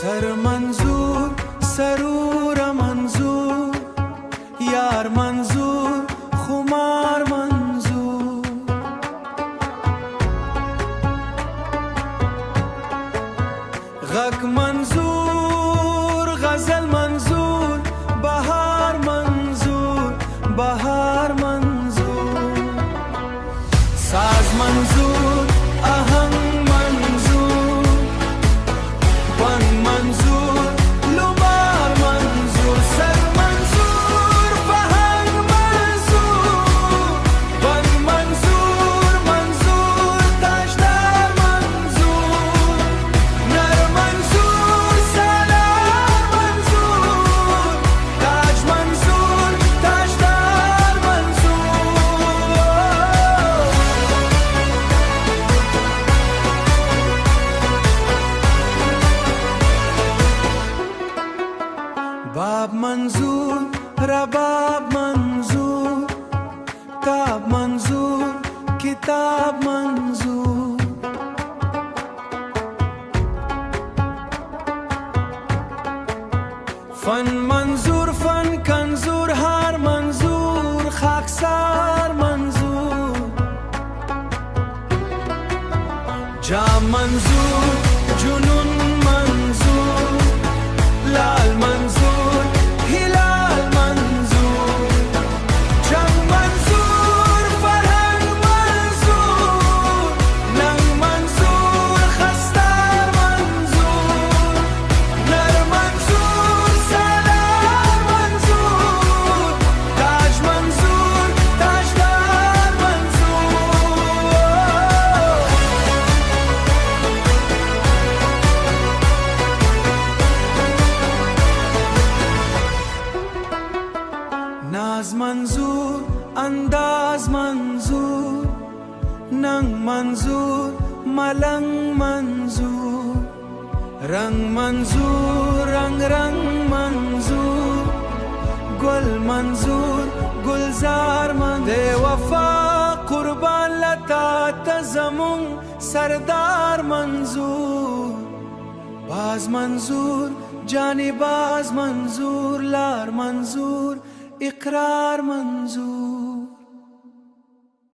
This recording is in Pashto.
سر منظور سرور منظور یار منظور خمار منظور غک منظور غزل منظور بهار منظور بهار منظور ساز منظور آهنگ منظور بانگ منظور لوبار منظور سر منظور بهنگ منظور بانگ منظور منظور تاجدار منظور نر منظور سالار منظور تاج منظور تاجدار منظور باب منظور رباب منظور تاب منظور کتاب منظور فن منظور فن کنظور هر منظور خاکسار منظور جام منظور جنون منظور لال منظور هلال منظور جنگ منظور فرهنگ منظور ننگ منظور خستار منظور نر منظور سالار منظور تاج منظور تاجدار منظور ناز منظور انداز منظور ننگ منظور ملنگ منظور رنگ منظور رنگ رنگ منظور گل منظور گلزار من ده وفا قربان لتا تزمون سردار منظور باز منظور جانی باز منظور لار منظور اقرار منظور